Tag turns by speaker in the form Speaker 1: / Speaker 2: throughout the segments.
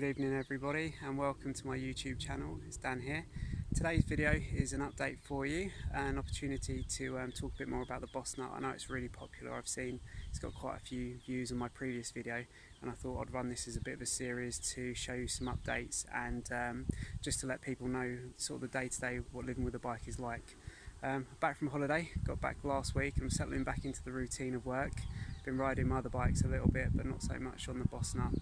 Speaker 1: Good evening everybody, and welcome to my YouTube channel. It's Dan here. Today's video is an update for you, an opportunity to talk a bit more about the Bossnut. I know it's really popular. I've seen it's got quite a few views on my previous video, and I thought I'd run this as a bit of a series to show you some updates and just to let people know sort of the day-to-day what living with a bike is like. Back from holiday, got back last week and I'm settling back into the routine of work. Been riding my other bikes a little bit, but not so much on the Bossnut.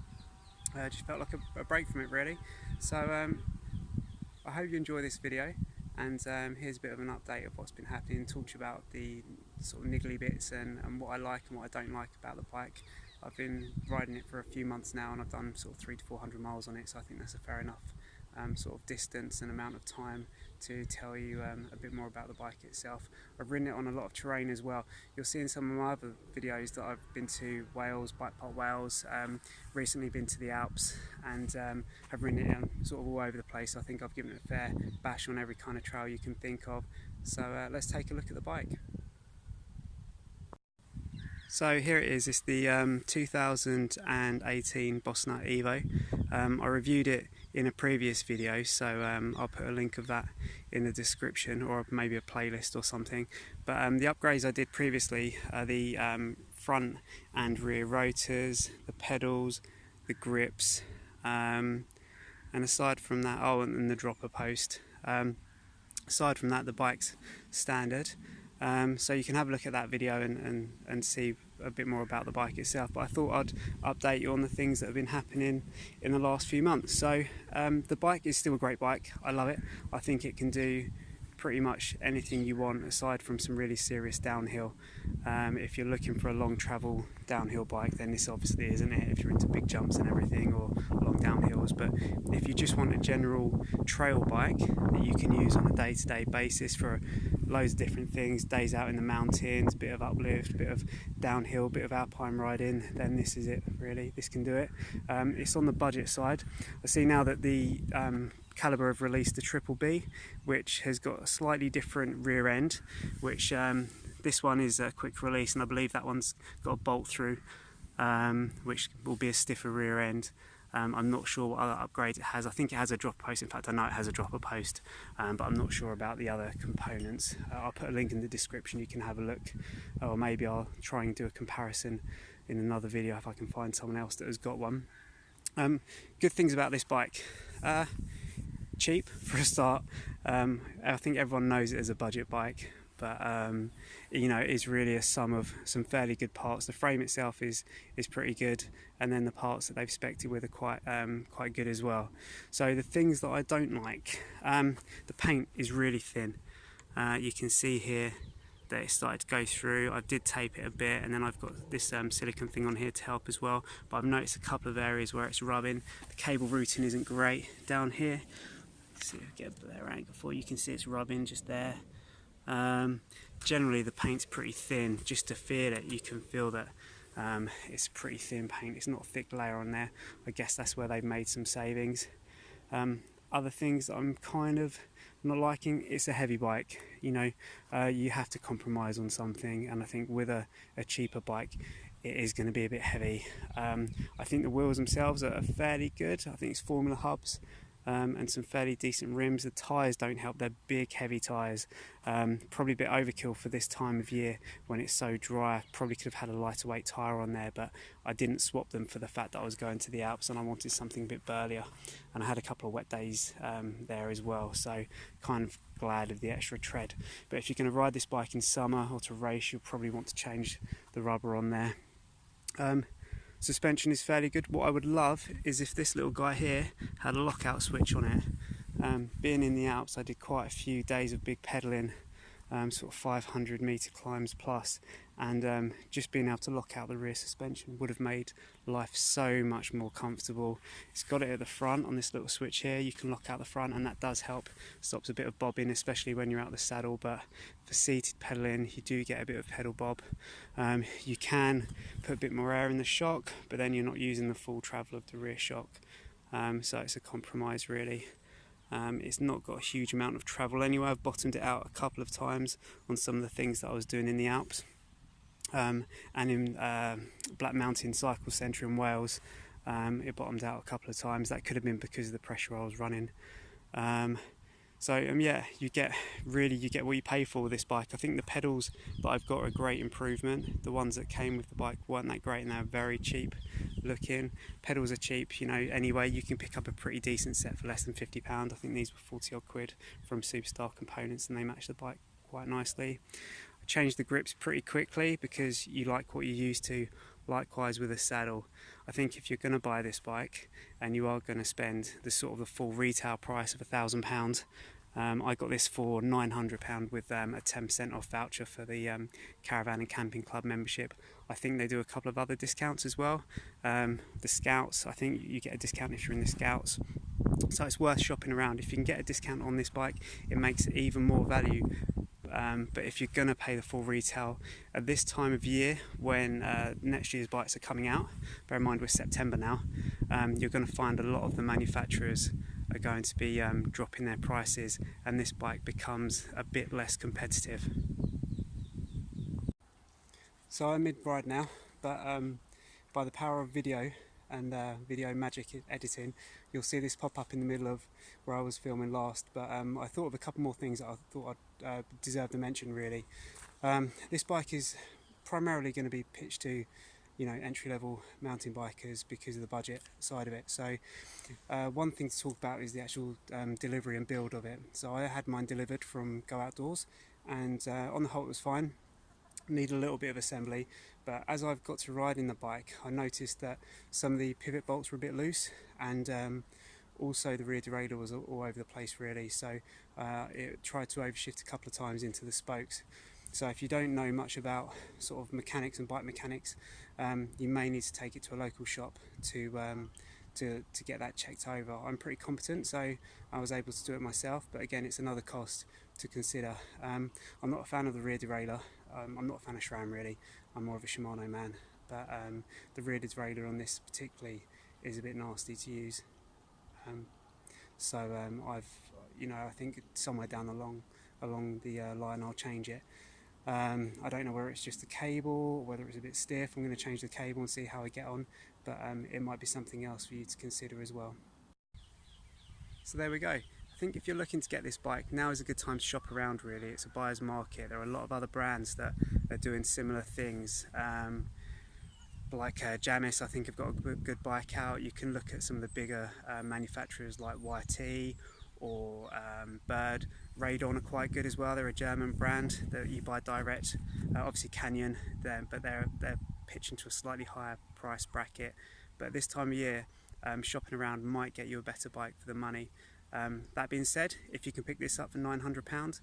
Speaker 1: Just felt like a break from it really. So I hope you enjoy this video, and here's a bit of an update of what's been happening. Talk to you about the sort of niggly bits and what I like and what I don't like about the bike. I've been riding it for a few months now and I've done sort of 300 to 400 miles on it, so I think that's a fair enough sort of distance and amount of time to tell you a bit more about the bike itself. I've ridden it on a lot of terrain as well. You'll see in some of my other videos that I've been to Wales, Bike Park Wales, recently been to the Alps, and have ridden it sort of all over the place. I think I've given it a fair bash on every kind of trail you can think of. So let's take a look at the bike. So here it is. It's the 2018 Bossnut Evo. I reviewed it in a previous video, so I'll put a link of that in the description, or maybe a playlist or something. But the upgrades I did previously are the front and rear rotors, the pedals, the grips, and aside from that, and the dropper post. Aside from that, the bike's standard. So you can have a look at that video and see a bit more about the bike itself, but I thought I'd update you on the things that have been happening in the last few months. So the bike is still a great bike. I love it. I think it can do pretty much anything you want aside from some really serious downhill. If you're looking for a long travel downhill bike, then this obviously isn't it, if you're into big jumps and everything or long downhills. But if you just want a general trail bike that you can use on a day-to-day basis for loads of different things, days out in the mountains, bit of uplift, bit of downhill, bit of alpine riding, then this is it really. This can do it. It's on the budget side. I see now that the Calibre have released the Triple B, which has got a slightly different rear end, which this one is a quick release, and I believe that one's got a bolt through, which will be a stiffer rear end. I'm not sure what other upgrades it has. I think it has a dropper post. In fact, I know it has a dropper post, but I'm not sure about the other components. I'll put a link in the description. You can have a look, or maybe I'll try and do a comparison in another video if I can find someone else that has got one. Good things about this bike. Cheap for a start. I think everyone knows it as a budget bike, but you know, it is really a sum of some fairly good parts. The frame itself is pretty good, and then the parts that they've spec'd it with are quite good as well. So the things that I don't like, the paint is really thin. You can see here that it started to go through. I did tape it a bit, and then I've got this silicone thing on here to help as well, but I've noticed a couple of areas where it's rubbing. The cable routing isn't great down here. See if I get a better angle for you. You can see it's rubbing just there. Generally the paint's pretty thin. Just to feel it, you can feel that it's pretty thin paint. It's not a thick layer on there. I guess that's where they've made some savings. Other things that I'm kind of not liking, it's a heavy bike. You know, you have to compromise on something, and I think with a cheaper bike it is going to be a bit heavy. I think the wheels themselves are fairly good. I think it's Formula hubs. And some fairly decent rims. The tyres don't help. They're big heavy tyres, probably a bit overkill for this time of year when it's so dry. I probably could have had a lighter weight tyre on there, but I didn't swap them for the fact that I was going to the Alps and I wanted something a bit burlier, and I had a couple of wet days there as well, so kind of glad of the extra tread. But if you're going to ride this bike in summer or to race, you'll probably want to change the rubber on there. Suspension is fairly good. What I would love is if this little guy here had a lockout switch on it. Being in the Alps, I did quite a few days of big pedalling, sort of 500 metre climbs plus, and just being able to lock out the rear suspension would have made life so much more comfortable. It's got it at the front on this little switch here. You can lock out the front, and that does help. Stops a bit of bobbing, especially when you're out the saddle, but for seated pedalling you do get a bit of pedal bob. You can put a bit more air in the shock, but then you're not using the full travel of the rear shock, so it's a compromise really. It's not got a huge amount of travel anyway. I've bottomed it out a couple of times on some of the things that I was doing in the Alps, and in Black Mountain Cycle Centre in Wales. It bottomed out a couple of times. That could have been because of the pressure I was running. Yeah, you get what you pay for with this bike. I think the pedals that I've got are a great improvement. The ones that came with the bike weren't that great, and they're very cheap looking. Pedals are cheap, you know, anyway. You can pick up a pretty decent set for less than £50. I think these were 40 odd quid from Superstar Components, and they match the bike quite nicely. I changed the grips pretty quickly because you like what you're used to. Likewise with a saddle. I think if you're going to buy this bike and you are going to spend the full retail price of £1,000, I got this for £900 with a 10% off voucher for the Caravan and Camping Club membership. I think they do a couple of other discounts as well. The Scouts, I think you get a discount if you're in the Scouts. So it's worth shopping around. If you can get a discount on this bike, it makes it even more value. But if you're going to pay the full retail at this time of year when next year's bikes are coming out, bear in mind we're September now, you're going to find a lot of the manufacturers are going to be dropping their prices, and this bike becomes a bit less competitive. So I'm mid-ride now, but by the power of video and video magic editing, you'll see this pop up in the middle of where I was filming last. But I thought of a couple more things that I thought I'd deserve to mention really. This bike is primarily going to be pitched to, you know, entry-level mountain bikers because of the budget side of it. So one thing to talk about is the actual delivery and build of it. So I had mine delivered from Go Outdoors, and on the whole it was fine. Need a little bit of assembly, but as I've got to riding the bike, I noticed that some of the pivot bolts were a bit loose, and also the rear derailleur was all over the place really. So it tried to overshift a couple of times into the spokes. So if you don't know much about sort of mechanics and bike mechanics, you may need to take it to a local shop to get that checked over. I'm pretty competent, so I was able to do it myself, but again, it's another cost to consider. I'm not a fan of the rear derailleur. I'm not a fan of SRAM really. I'm more of a Shimano man, but the rear derailleur on this particularly is a bit nasty to use. I think somewhere down along the line I'll change it. I don't know whether it's just the cable or whether it's a bit stiff. I'm going to change the cable and see how I get on, but it might be something else for you to consider as well. So there we go. I think if you're looking to get this bike, now is a good time to shop around really. It's a buyer's market. There are a lot of other brands that are doing similar things. Like Jamis, I think have got a good bike out. You can look at some of the bigger manufacturers like YT or Bird. Radon are quite good as well. They're a German brand that you buy direct. Obviously Canyon, but they're pitching to a slightly higher price bracket. But at this time of year, shopping around might get you a better bike for the money. That being said, if you can pick this up for £900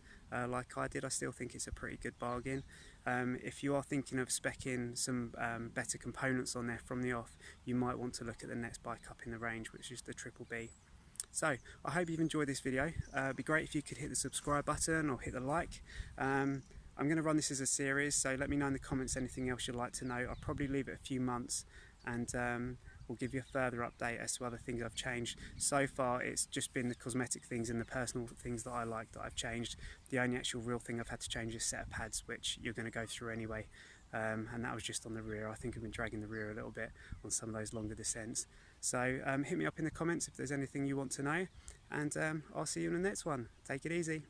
Speaker 1: like I did, I still think it's a pretty good bargain. If you are thinking of speccing some better components on there from the off, you might want to look at the next bike up in the range, which is the Triple B. So I hope you've enjoyed this video. It'd be great if you could hit the subscribe button or hit the like. I'm going to run this as a series, so let me know in the comments anything else you'd like to know. I'll probably leave it a few months, and we'll give you a further update as to other things I've changed. So far it's just been the cosmetic things and the personal things that I like that I've changed. The only actual real thing I've had to change is a set of pads, which you're going to go through anyway, and that was just on the rear. I think I've been dragging the rear a little bit on some of those longer descents. So hit me up in the comments if there's anything you want to know, and I'll see you in the next one. Take it easy.